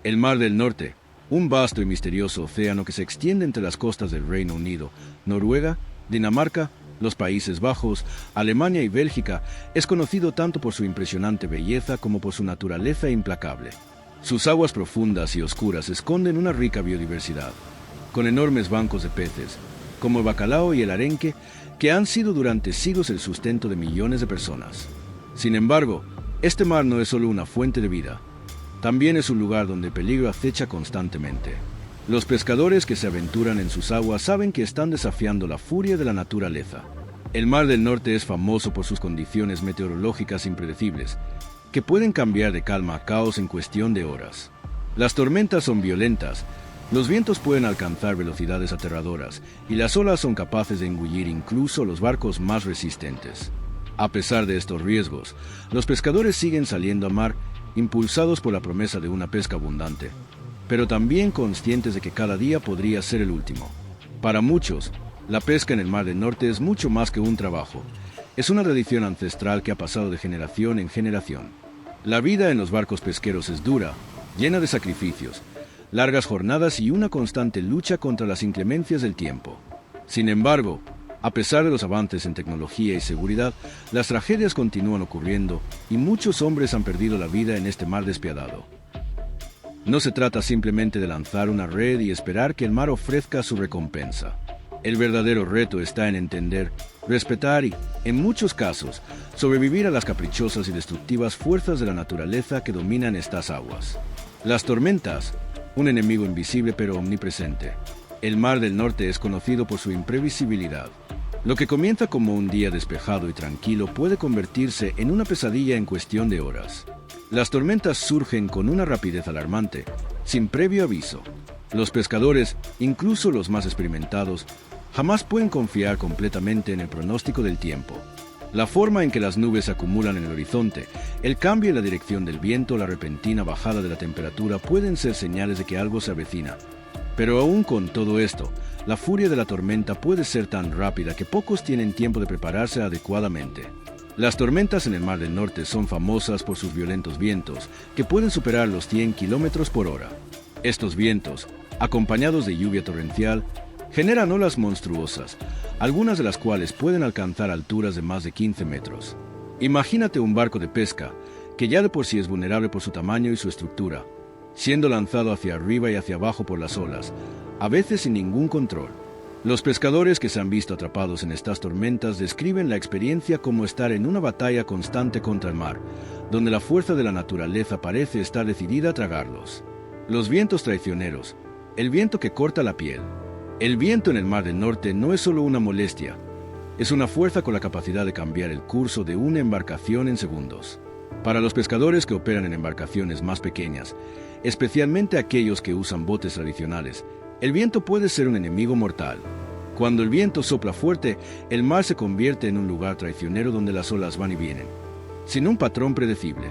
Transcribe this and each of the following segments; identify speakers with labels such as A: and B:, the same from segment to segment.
A: El Mar del Norte, un vasto y misterioso océano que se extiende entre las costas del Reino Unido, Noruega, Dinamarca, los Países Bajos, Alemania y Bélgica, es conocido tanto por su impresionante belleza como por su naturaleza implacable. Sus aguas profundas y oscuras esconden una rica biodiversidad, con enormes bancos de peces, como el bacalao y el arenque, que han sido durante siglos el sustento de millones de personas. Sin embargo, este mar no es solo una fuente de vida, también es un lugar donde el peligro acecha constantemente. Los pescadores que se aventuran en sus aguas saben que están desafiando la furia de la naturaleza. El Mar del Norte es famoso por sus condiciones meteorológicas impredecibles, que pueden cambiar de calma a caos en cuestión de horas. Las tormentas son violentas, los vientos pueden alcanzar velocidades aterradoras y las olas son capaces de engullir incluso los barcos más resistentes. A pesar de estos riesgos, los pescadores siguen saliendo a mar, impulsados por la promesa de una pesca abundante, pero también conscientes de que cada día podría ser el último. Para muchos, la pesca en el Mar del Norte es mucho más que un trabajo. Es una tradición ancestral que ha pasado de generación en generación. La vida en los barcos pesqueros es dura, llena de sacrificios, largas jornadas y una constante lucha contra las inclemencias del tiempo. Sin embargo, a pesar de los avances en tecnología y seguridad, las tragedias continúan ocurriendo y muchos hombres han perdido la vida en este mar despiadado. No se trata simplemente de lanzar una red y esperar que el mar ofrezca su recompensa. El verdadero reto está en entender, respetar y, en muchos casos, sobrevivir a las caprichosas y destructivas fuerzas de la naturaleza que dominan estas aguas. Las tormentas, un enemigo invisible pero omnipresente. El Mar del Norte es conocido por su imprevisibilidad. Lo que comienza como un día despejado y tranquilo puede convertirse en una pesadilla en cuestión de horas. Las tormentas surgen con una rapidez alarmante, sin previo aviso. Los pescadores, incluso los más experimentados, jamás pueden confiar completamente en el pronóstico del tiempo. La forma en que las nubes se acumulan en el horizonte, el cambio en la dirección del viento, la repentina bajada de la temperatura pueden ser señales de que algo se avecina. Pero aún con todo esto, la furia de la tormenta puede ser tan rápida que pocos tienen tiempo de prepararse adecuadamente. Las tormentas en el Mar del Norte son famosas por sus violentos vientos, que pueden superar los 100 kilómetros por hora. Estos vientos, acompañados de lluvia torrencial, generan olas monstruosas, algunas de las cuales pueden alcanzar alturas de más de 15 metros. Imagínate un barco de pesca, que ya de por sí es vulnerable por su tamaño y su estructura, siendo lanzado hacia arriba y hacia abajo por las olas, a veces sin ningún control. Los pescadores que se han visto atrapados en estas tormentas describen la experiencia como estar en una batalla constante contra el mar, donde la fuerza de la naturaleza parece estar decidida a tragarlos. Los vientos traicioneros, el viento que corta la piel. El viento en el Mar del Norte no es solo una molestia, es una fuerza con la capacidad de cambiar el curso de una embarcación en segundos. Para los pescadores que operan en embarcaciones más pequeñas, especialmente aquellos que usan botes tradicionales, el viento puede ser un enemigo mortal. Cuando el viento sopla fuerte, el mar se convierte en un lugar traicionero donde las olas van y vienen, sin un patrón predecible.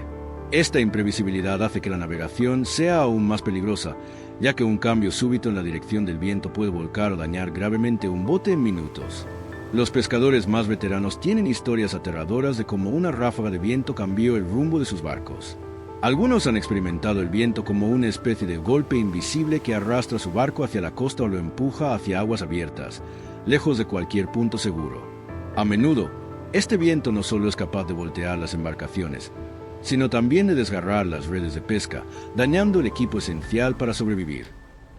A: Esta imprevisibilidad hace que la navegación sea aún más peligrosa, ya que un cambio súbito en la dirección del viento puede volcar o dañar gravemente un bote en minutos. Los pescadores más veteranos tienen historias aterradoras de cómo una ráfaga de viento cambió el rumbo de sus barcos. Algunos han experimentado el viento como una especie de golpe invisible que arrastra su barco hacia la costa o lo empuja hacia aguas abiertas, lejos de cualquier punto seguro. A menudo, este viento no solo es capaz de voltear las embarcaciones, sino también de desgarrar las redes de pesca, dañando el equipo esencial para sobrevivir.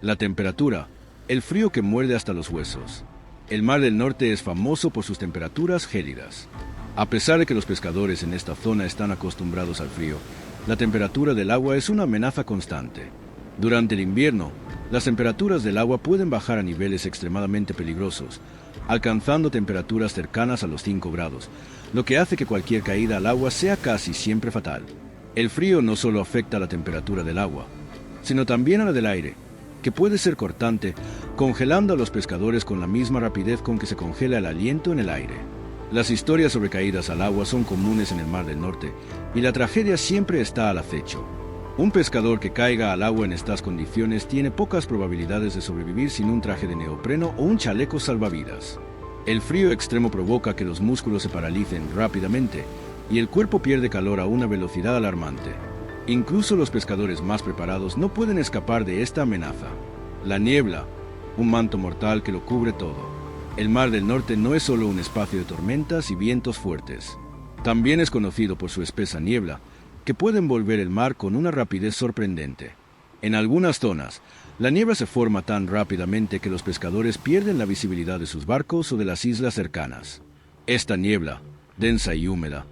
A: La temperatura, el frío que muerde hasta los huesos. El Mar del Norte es famoso por sus temperaturas gélidas. A pesar de que los pescadores en esta zona están acostumbrados al frío, la temperatura del agua es una amenaza constante. Durante el invierno, las temperaturas del agua pueden bajar a niveles extremadamente peligrosos, alcanzando temperaturas cercanas a los 5 grados, lo que hace que cualquier caída al agua sea casi siempre fatal. El frío no solo afecta a la temperatura del agua, sino también a la del aire, que puede ser cortante, congelando a los pescadores con la misma rapidez con que se congela el aliento en el aire. Las historias sobre caídas al agua son comunes en el Mar del Norte, y la tragedia siempre está al acecho. Un pescador que caiga al agua en estas condiciones tiene pocas probabilidades de sobrevivir sin un traje de neopreno o un chaleco salvavidas. El frío extremo provoca que los músculos se paralicen rápidamente y el cuerpo pierde calor a una velocidad alarmante. Incluso los pescadores más preparados no pueden escapar de esta amenaza. La niebla, un manto mortal que lo cubre todo. El Mar del Norte no es solo un espacio de tormentas y vientos fuertes. También es conocido por su espesa niebla, que puede envolver el mar con una rapidez sorprendente. En algunas zonas, la niebla se forma tan rápidamente que los pescadores pierden la visibilidad de sus barcos o de las islas cercanas. Esta niebla, densa y húmeda,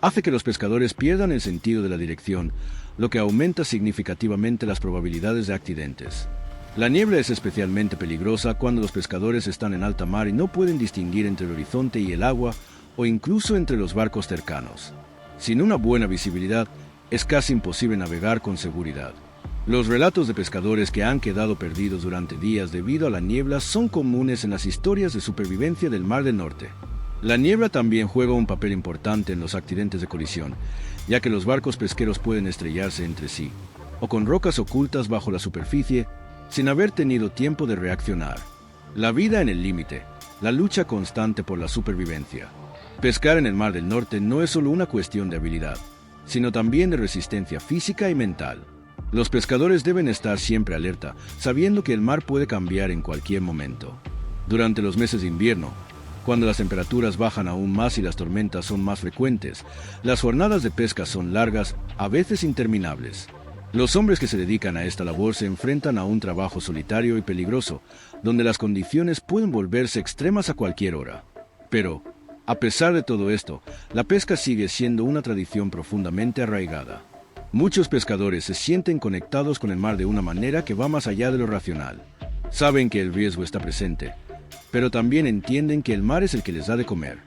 A: hace que los pescadores pierdan el sentido de la dirección, lo que aumenta significativamente las probabilidades de accidentes. La niebla es especialmente peligrosa cuando los pescadores están en alta mar y no pueden distinguir entre el horizonte y el agua o incluso entre los barcos cercanos. Sin una buena visibilidad, es casi imposible navegar con seguridad. Los relatos de pescadores que han quedado perdidos durante días debido a la niebla son comunes en las historias de supervivencia del Mar del Norte. La niebla también juega un papel importante en los accidentes de colisión, ya que los barcos pesqueros pueden estrellarse entre sí, o con rocas ocultas bajo la superficie, sin haber tenido tiempo de reaccionar. La vida en el límite, la lucha constante por la supervivencia. Pescar en el Mar del Norte no es solo una cuestión de habilidad, sino también de resistencia física y mental. Los pescadores deben estar siempre alerta, sabiendo que el mar puede cambiar en cualquier momento. Durante los meses de invierno, cuando las temperaturas bajan aún más y las tormentas son más frecuentes, las jornadas de pesca son largas, a veces interminables. Los hombres que se dedican a esta labor se enfrentan a un trabajo solitario y peligroso, donde las condiciones pueden volverse extremas a cualquier hora. Pero, a pesar de todo esto, la pesca sigue siendo una tradición profundamente arraigada. Muchos pescadores se sienten conectados con el mar de una manera que va más allá de lo racional. Saben que el riesgo está presente, pero también entienden que el mar es el que les da de comer.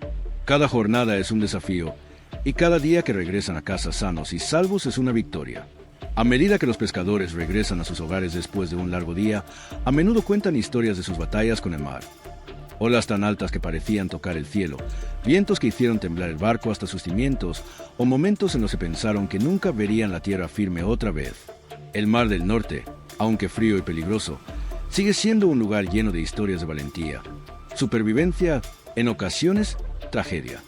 A: Cada jornada es un desafío, y cada día que regresan a casa sanos y salvos es una victoria. A medida que los pescadores regresan a sus hogares después de un largo día, a menudo cuentan historias de sus batallas con el mar. Olas tan altas que parecían tocar el cielo, vientos que hicieron temblar el barco hasta sus cimientos, o momentos en los que pensaron que nunca verían la tierra firme otra vez. El Mar del Norte, aunque frío y peligroso, sigue siendo un lugar lleno de historias de valentía, supervivencia, en ocasiones, tragedia.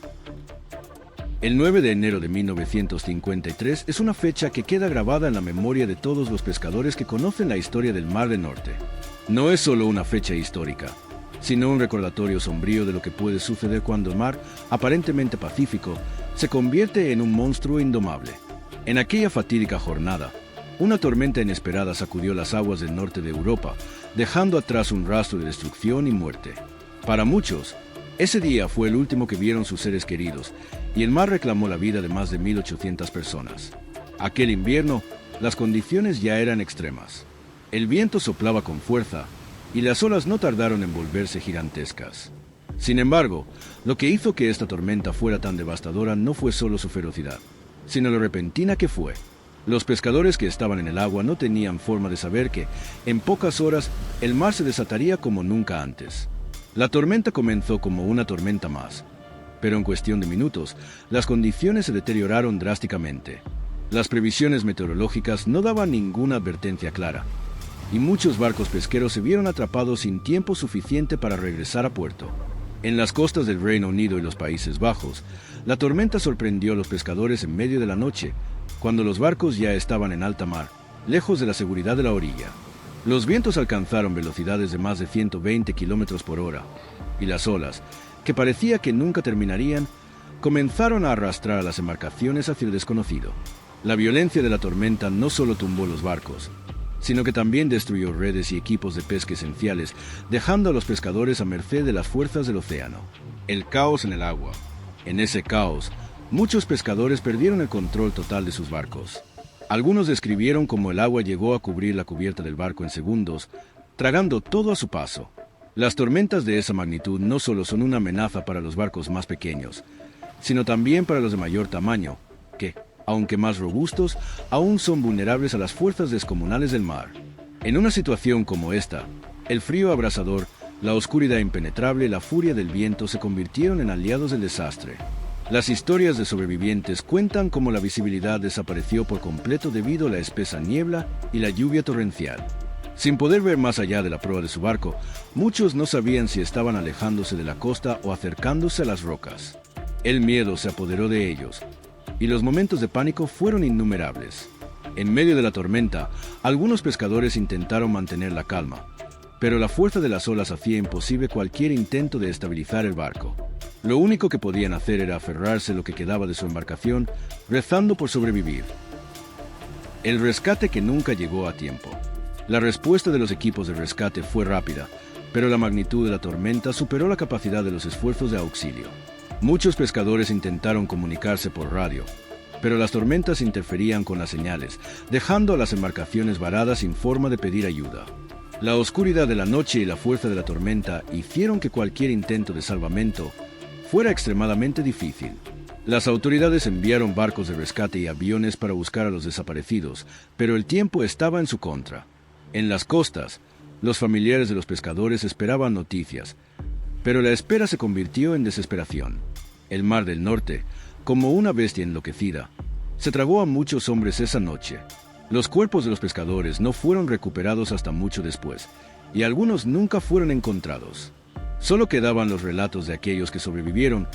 A: El 9 de enero de 1953 es una fecha que queda grabada en la memoria de todos los pescadores que conocen la historia del Mar del Norte. No es solo una fecha histórica, sino un recordatorio sombrío de lo que puede suceder cuando el mar, aparentemente pacífico, se convierte en un monstruo indomable. En aquella fatídica jornada, una tormenta inesperada sacudió las aguas del norte de Europa, dejando atrás un rastro de destrucción y muerte. Para muchos, ese día fue el último que vieron sus seres queridos, y el mar reclamó la vida de más de 1.800 personas. Aquel invierno, las condiciones ya eran extremas. El viento soplaba con fuerza, y las olas no tardaron en volverse gigantescas. Sin embargo, lo que hizo que esta tormenta fuera tan devastadora no fue solo su ferocidad, sino lo repentina que fue. Los pescadores que estaban en el agua no tenían forma de saber que, en pocas horas, el mar se desataría como nunca antes. La tormenta comenzó como una tormenta más, pero en cuestión de minutos, las condiciones se deterioraron drásticamente. Las previsiones meteorológicas no daban ninguna advertencia clara, y muchos barcos pesqueros se vieron atrapados sin tiempo suficiente para regresar a puerto. En las costas del Reino Unido y los Países Bajos, la tormenta sorprendió a los pescadores en medio de la noche, cuando los barcos ya estaban en alta mar, lejos de la seguridad de la orilla. Los vientos alcanzaron velocidades de más de 120 kilómetros por hora, y las olas, que parecía que nunca terminarían, comenzaron a arrastrar a las embarcaciones hacia el desconocido. La violencia de la tormenta no solo tumbó los barcos, sino que también destruyó redes y equipos de pesca esenciales, dejando a los pescadores a merced de las fuerzas del océano. El caos en el agua. En ese caos, muchos pescadores perdieron el control total de sus barcos. Algunos describieron cómo el agua llegó a cubrir la cubierta del barco en segundos, tragando todo a su paso. Las tormentas de esa magnitud no solo son una amenaza para los barcos más pequeños, sino también para los de mayor tamaño, que, aunque más robustos, aún son vulnerables a las fuerzas descomunales del mar. En una situación como esta, el frío abrasador, la oscuridad impenetrable y la furia del viento se convirtieron en aliados del desastre. Las historias de sobrevivientes cuentan cómo la visibilidad desapareció por completo debido a la espesa niebla y la lluvia torrencial. Sin poder ver más allá de la proa de su barco, muchos no sabían si estaban alejándose de la costa o acercándose a las rocas. El miedo se apoderó de ellos, y los momentos de pánico fueron innumerables. En medio de la tormenta, algunos pescadores intentaron mantener la calma, pero la fuerza de las olas hacía imposible cualquier intento de estabilizar el barco. Lo único que podían hacer era aferrarse a lo que quedaba de su embarcación, rezando por sobrevivir. El rescate que nunca llegó a tiempo. La respuesta de los equipos de rescate fue rápida, pero la magnitud de la tormenta superó la capacidad de los esfuerzos de auxilio. Muchos pescadores intentaron comunicarse por radio, pero las tormentas interferían con las señales, dejando a las embarcaciones varadas sin forma de pedir ayuda. La oscuridad de la noche y la fuerza de la tormenta hicieron que cualquier intento de salvamento fuera extremadamente difícil. Las autoridades enviaron barcos de rescate y aviones para buscar a los desaparecidos, pero el tiempo estaba en su contra. En las costas, los familiares de los pescadores esperaban noticias, pero la espera se convirtió en desesperación. El Mar del Norte, como una bestia enloquecida, se tragó a muchos hombres esa noche. Los cuerpos de los pescadores no fueron recuperados hasta mucho después, y algunos nunca fueron encontrados. Solo quedaban los relatos de aquellos que sobrevivieron,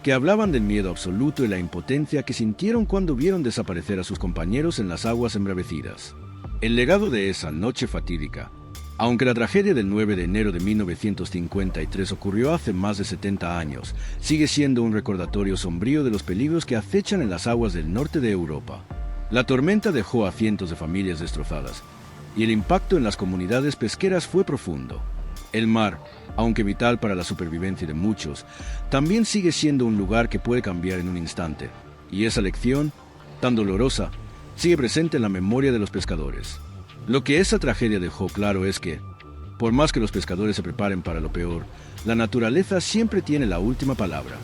A: que hablaban del miedo absoluto y la impotencia que sintieron cuando vieron desaparecer a sus compañeros en las aguas embravecidas. El legado de esa noche fatídica. Aunque la tragedia del 9 de enero de 1953 ocurrió hace más de 70 años, sigue siendo un recordatorio sombrío de los peligros que acechan en las aguas del norte de Europa. La tormenta dejó a cientos de familias destrozadas, y el impacto en las comunidades pesqueras fue profundo. El mar, aunque vital para la supervivencia de muchos, también sigue siendo un lugar que puede cambiar en un instante, y esa lección, tan dolorosa, sigue presente en la memoria de los pescadores. Lo que esa tragedia dejó claro es que, por más que los pescadores se preparen para lo peor, la naturaleza siempre tiene la última palabra.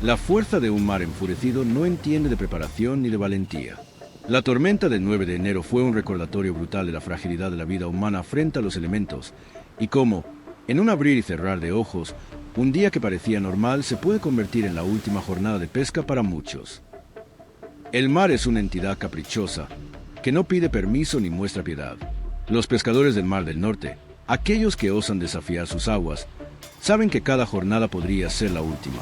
A: La fuerza de un mar enfurecido no entiende de preparación ni de valentía. La tormenta del 9 de enero fue un recordatorio brutal de la fragilidad de la vida humana frente a los elementos, y cómo, en un abrir y cerrar de ojos, un día que parecía normal se puede convertir en la última jornada de pesca para muchos. El mar es una entidad caprichosa, que no pide permiso ni muestra piedad. Los pescadores del Mar del Norte, aquellos que osan desafiar sus aguas, saben que cada jornada podría ser la última.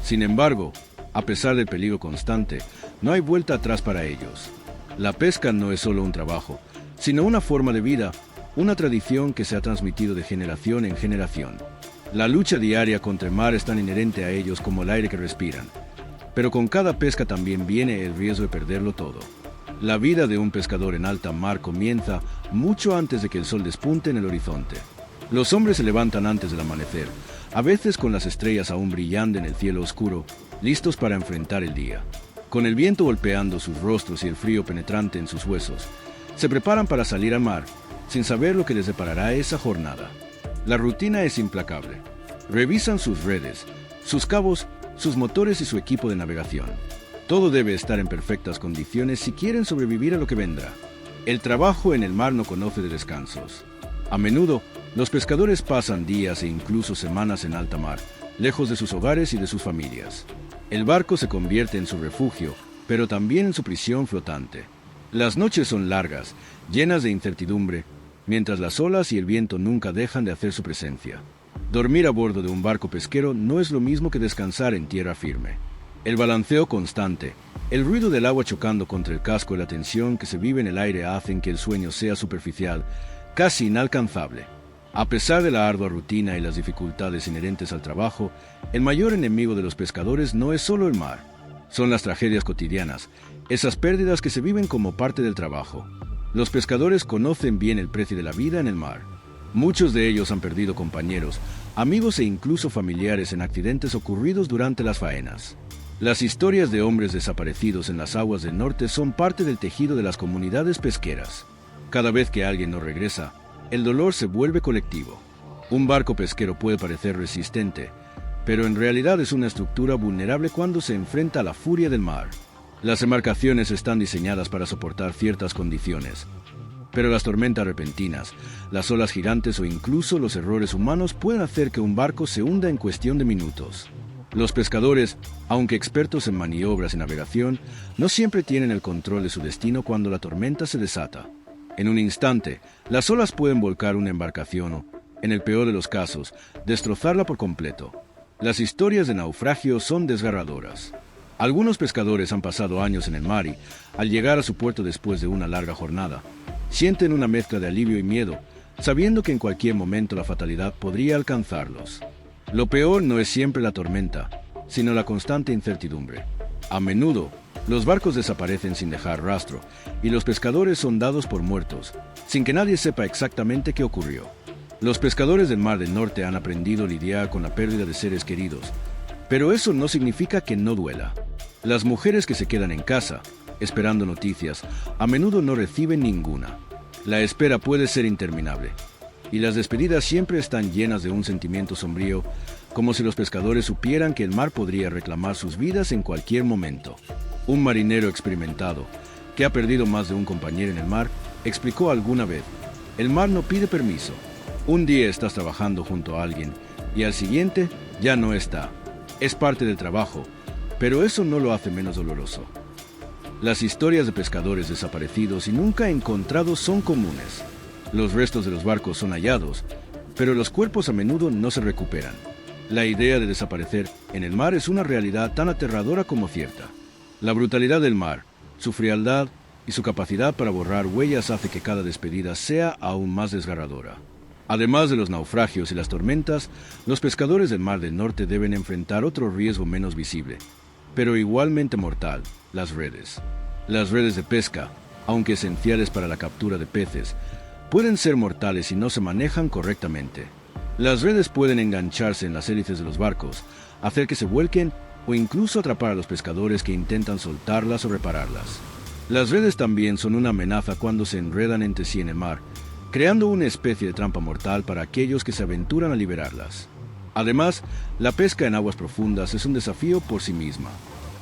A: Sin embargo, a pesar del peligro constante, no hay vuelta atrás para ellos. La pesca no es solo un trabajo, sino una forma de vida, una tradición que se ha transmitido de generación en generación. La lucha diaria contra el mar es tan inherente a ellos como el aire que respiran, pero con cada pesca también viene el riesgo de perderlo todo. La vida de un pescador en alta mar comienza mucho antes de que el sol despunte en el horizonte. Los hombres se levantan antes del amanecer, a veces con las estrellas aún brillando en el cielo oscuro, listos para enfrentar el día. Con el viento golpeando sus rostros y el frío penetrante en sus huesos, se preparan para salir al mar, sin saber lo que les deparará esa jornada. La rutina es implacable. Revisan sus redes, sus cabos, sus motores y su equipo de navegación. Todo debe estar en perfectas condiciones si quieren sobrevivir a lo que vendrá. El trabajo en el mar no conoce de descansos. A menudo, los pescadores pasan días e incluso semanas en alta mar, lejos de sus hogares y de sus familias. El barco se convierte en su refugio, pero también en su prisión flotante. Las noches son largas, llenas de incertidumbre, mientras las olas y el viento nunca dejan de hacer su presencia. Dormir a bordo de un barco pesquero no es lo mismo que descansar en tierra firme. El balanceo constante, el ruido del agua chocando contra el casco y la tensión que se vive en el aire hacen que el sueño sea superficial, casi inalcanzable. A pesar de la ardua rutina y las dificultades inherentes al trabajo, el mayor enemigo de los pescadores no es solo el mar. Son las tragedias cotidianas, esas pérdidas que se viven como parte del trabajo. Los pescadores conocen bien el precio de la vida en el mar. Muchos de ellos han perdido compañeros, amigos e incluso familiares en accidentes ocurridos durante las faenas. Las historias de hombres desaparecidos en las aguas del norte son parte del tejido de las comunidades pesqueras. Cada vez que alguien no regresa, el dolor se vuelve colectivo. Un barco pesquero puede parecer resistente, pero en realidad es una estructura vulnerable cuando se enfrenta a la furia del mar. Las embarcaciones están diseñadas para soportar ciertas condiciones, pero las tormentas repentinas, las olas gigantes o incluso los errores humanos pueden hacer que un barco se hunda en cuestión de minutos. Los pescadores, aunque expertos en maniobras y navegación, no siempre tienen el control de su destino cuando la tormenta se desata. En un instante, las olas pueden volcar una embarcación o, en el peor de los casos, destrozarla por completo. Las historias de naufragio son desgarradoras. Algunos pescadores han pasado años en el mar y, al llegar a su puerto después de una larga jornada, sienten una mezcla de alivio y miedo, sabiendo que en cualquier momento la fatalidad podría alcanzarlos. Lo peor no es siempre la tormenta, sino la constante incertidumbre. A menudo, los barcos desaparecen sin dejar rastro, y los pescadores son dados por muertos, sin que nadie sepa exactamente qué ocurrió. Los pescadores del Mar del Norte han aprendido a lidiar con la pérdida de seres queridos, pero eso no significa que no duela. Las mujeres que se quedan en casa, esperando noticias, a menudo no reciben ninguna. La espera puede ser interminable, y las despedidas siempre están llenas de un sentimiento sombrío, como si los pescadores supieran que el mar podría reclamar sus vidas en cualquier momento. Un marinero experimentado, que ha perdido más de un compañero en el mar, explicó alguna vez: el mar no pide permiso. Un día estás trabajando junto a alguien, y al siguiente ya no está. Es parte del trabajo, pero eso no lo hace menos doloroso. Las historias de pescadores desaparecidos y nunca encontrados son comunes. Los restos de los barcos son hallados, pero los cuerpos a menudo no se recuperan. La idea de desaparecer en el mar es una realidad tan aterradora como cierta. La brutalidad del mar, su frialdad y su capacidad para borrar huellas hace que cada despedida sea aún más desgarradora. Además de los naufragios y las tormentas, los pescadores del Mar del Norte deben enfrentar otro riesgo menos visible, pero igualmente mortal: las redes. Las redes de pesca, aunque esenciales para la captura de peces, pueden ser mortales si no se manejan correctamente. Las redes pueden engancharse en las hélices de los barcos, hacer que se vuelquen o incluso atrapar a los pescadores que intentan soltarlas o repararlas. Las redes también son una amenaza cuando se enredan entre sí en el mar, creando una especie de trampa mortal para aquellos que se aventuran a liberarlas. Además, la pesca en aguas profundas es un desafío por sí misma.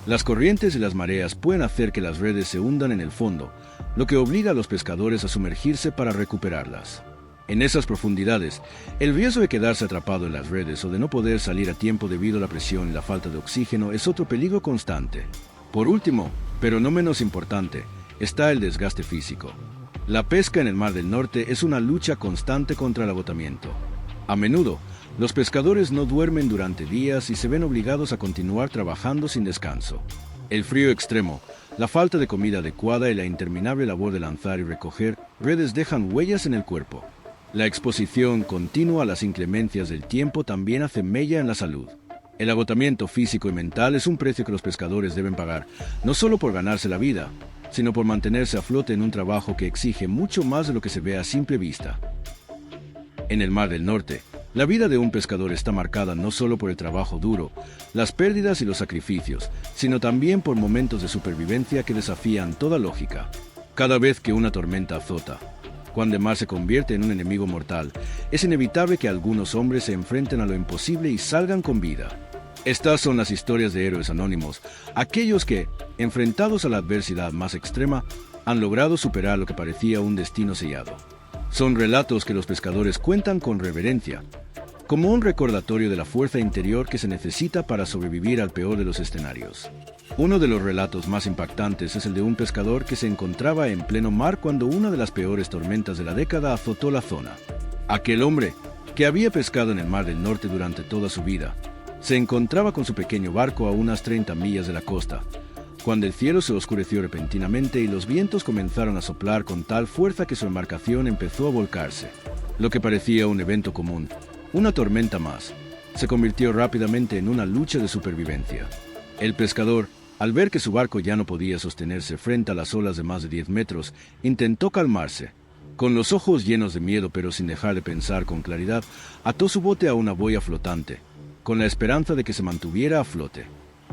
A: Las corrientes y las mareas pueden hacer que las redes se hundan en el fondo, lo que obliga a los pescadores a sumergirse para recuperarlas. En esas profundidades, el riesgo de quedarse atrapado en las redes o de no poder salir a tiempo debido a la presión y la falta de oxígeno es otro peligro constante. Por último, pero no menos importante, está el desgaste físico. La pesca en el Mar del Norte es una lucha constante contra el agotamiento. A menudo, los pescadores no duermen durante días y se ven obligados a continuar trabajando sin descanso. El frío extremo, la falta de comida adecuada y la interminable labor de lanzar y recoger redes dejan huellas en el cuerpo. La exposición continua a las inclemencias del tiempo también hace mella en la salud. El agotamiento físico y mental es un precio que los pescadores deben pagar, no solo por ganarse la vida, sino por mantenerse a flote en un trabajo que exige mucho más de lo que se ve a simple vista. En el Mar del Norte, la vida de un pescador está marcada no solo por el trabajo duro, las pérdidas y los sacrificios, sino también por momentos de supervivencia que desafían toda lógica. Cada vez que una tormenta azota, cuando el mar se convierte en un enemigo mortal, es inevitable que algunos hombres se enfrenten a lo imposible y salgan con vida. Estas son las historias de héroes anónimos, aquellos que, enfrentados a la adversidad más extrema, han logrado superar lo que parecía un destino sellado. Son relatos que los pescadores cuentan con reverencia, como un recordatorio de la fuerza interior que se necesita para sobrevivir al peor de los escenarios. Uno de los relatos más impactantes es el de un pescador que se encontraba en pleno mar cuando una de las peores tormentas de la década azotó la zona. Aquel hombre, que había pescado en el Mar del Norte durante toda su vida, se encontraba con su pequeño barco a unas 30 millas de la costa, cuando el cielo se oscureció repentinamente y los vientos comenzaron a soplar con tal fuerza que su embarcación empezó a volcarse. Lo que parecía un evento común, una tormenta más, se convirtió rápidamente en una lucha de supervivencia. El pescador, al ver que su barco ya no podía sostenerse frente a las olas de más de 10 metros, intentó calmarse. Con los ojos llenos de miedo pero sin dejar de pensar con claridad, ató su bote a una boya flotante, con la esperanza de que se mantuviera a flote.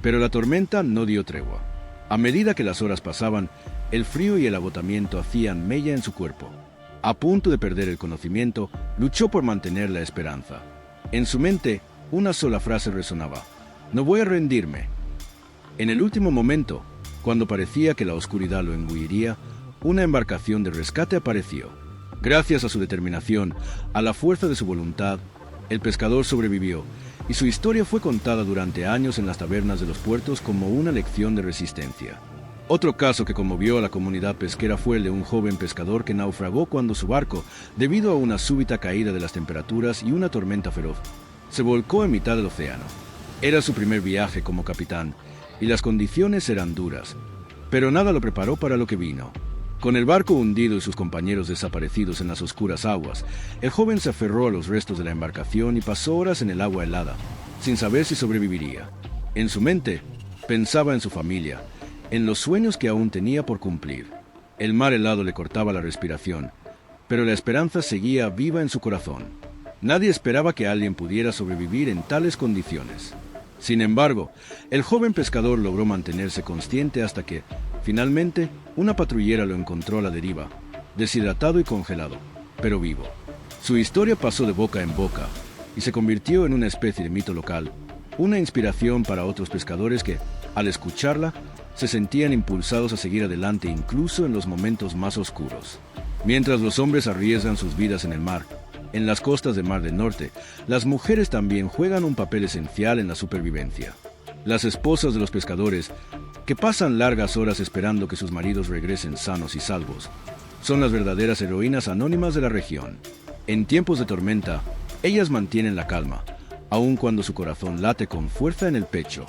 A: Pero la tormenta no dio tregua. A medida que las horas pasaban, el frío y el agotamiento hacían mella en su cuerpo. A punto de perder el conocimiento, luchó por mantener la esperanza. En su mente, una sola frase resonaba: «No voy a rendirme». En el último momento, cuando parecía que la oscuridad lo engulliría, una embarcación de rescate apareció. Gracias a su determinación, a la fuerza de su voluntad, el pescador sobrevivió, y su historia fue contada durante años en las tabernas de los puertos como una lección de resistencia. Otro caso que conmovió a la comunidad pesquera fue el de un joven pescador que naufragó cuando su barco, debido a una súbita caída de las temperaturas y una tormenta feroz, se volcó en mitad del océano. Era su primer viaje como capitán, y las condiciones eran duras, pero nada lo preparó para lo que vino. Con el barco hundido y sus compañeros desaparecidos en las oscuras aguas, el joven se aferró a los restos de la embarcación y pasó horas en el agua helada, sin saber si sobreviviría. En su mente, pensaba en su familia, en los sueños que aún tenía por cumplir. El mar helado le cortaba la respiración, pero la esperanza seguía viva en su corazón. Nadie esperaba que alguien pudiera sobrevivir en tales condiciones. Sin embargo, el joven pescador logró mantenerse consciente hasta que, finalmente, una patrullera lo encontró a la deriva, deshidratado y congelado, pero vivo. Su historia pasó de boca en boca y se convirtió en una especie de mito local, una inspiración para otros pescadores que, al escucharla, se sentían impulsados a seguir adelante incluso en los momentos más oscuros. Mientras los hombres arriesgan sus vidas en el mar, en las costas del Mar del Norte, las mujeres también juegan un papel esencial en la supervivencia. Las esposas de los pescadores, que pasan largas horas esperando que sus maridos regresen sanos y salvos, son las verdaderas heroínas anónimas de la región. En tiempos de tormenta, ellas mantienen la calma, aun cuando su corazón late con fuerza en el pecho.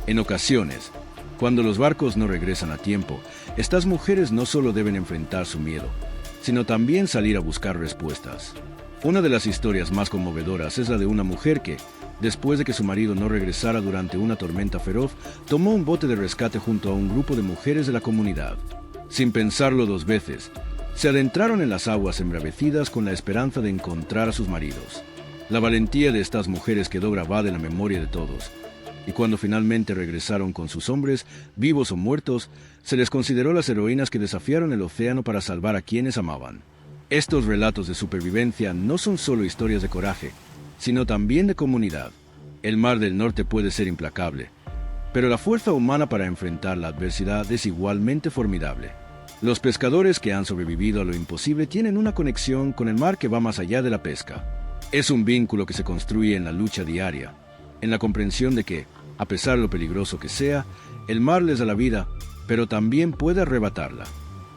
A: En ocasiones, cuando los barcos no regresan a tiempo, estas mujeres no solo deben enfrentar su miedo, sino también salir a buscar respuestas. Una de las historias más conmovedoras es la de una mujer que, después de que su marido no regresara durante una tormenta feroz, tomó un bote de rescate junto a un grupo de mujeres de la comunidad. Sin pensarlo dos veces, se adentraron en las aguas embravecidas con la esperanza de encontrar a sus maridos. La valentía de estas mujeres quedó grabada en la memoria de todos, y cuando finalmente regresaron con sus hombres, vivos o muertos, se les consideró las heroínas que desafiaron el océano para salvar a quienes amaban. Estos relatos de supervivencia no son solo historias de coraje, sino también de comunidad. El Mar del Norte puede ser implacable, pero la fuerza humana para enfrentar la adversidad es igualmente formidable. Los pescadores que han sobrevivido a lo imposible tienen una conexión con el mar que va más allá de la pesca. Es un vínculo que se construye en la lucha diaria, en la comprensión de que, a pesar de lo peligroso que sea, el mar les da la vida, pero también puede arrebatarla.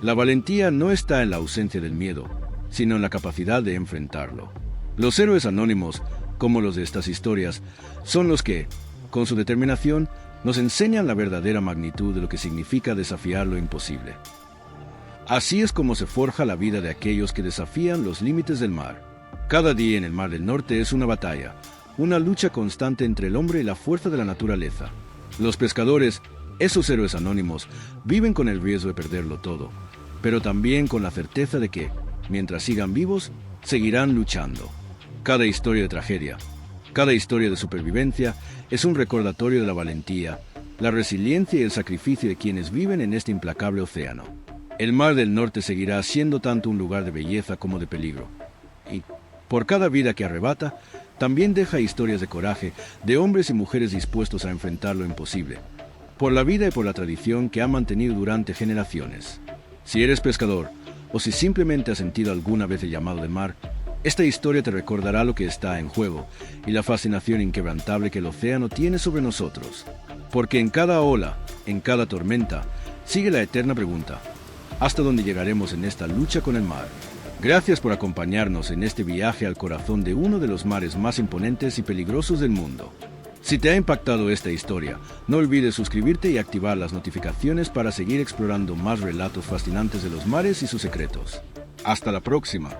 A: La valentía no está en la ausencia del miedo, sino en la capacidad de enfrentarlo. Los héroes anónimos, como los de estas historias, son los que, con su determinación, nos enseñan la verdadera magnitud de lo que significa desafiar lo imposible. Así es como se forja la vida de aquellos que desafían los límites del mar. Cada día en el Mar del Norte es una batalla, una lucha constante entre el hombre y la fuerza de la naturaleza. Los pescadores, esos héroes anónimos, viven con el riesgo de perderlo todo, pero también con la certeza de que, mientras sigan vivos, seguirán luchando. Cada historia de tragedia, cada historia de supervivencia es un recordatorio de la valentía, la resiliencia y el sacrificio de quienes viven en este implacable océano. El Mar del Norte seguirá siendo tanto un lugar de belleza como de peligro. Y, por cada vida que arrebata, también deja historias de coraje de hombres y mujeres dispuestos a enfrentar lo imposible, por la vida y por la tradición que ha mantenido durante generaciones. Si eres pescador, o si simplemente has sentido alguna vez el llamado del mar, esta historia te recordará lo que está en juego y la fascinación inquebrantable que el océano tiene sobre nosotros. Porque en cada ola, en cada tormenta, sigue la eterna pregunta: ¿hasta dónde llegaremos en esta lucha con el mar? Gracias por acompañarnos en este viaje al corazón de uno de los mares más imponentes y peligrosos del mundo. Si te ha impactado esta historia, no olvides suscribirte y activar las notificaciones para seguir explorando más relatos fascinantes de los mares y sus secretos. Hasta la próxima.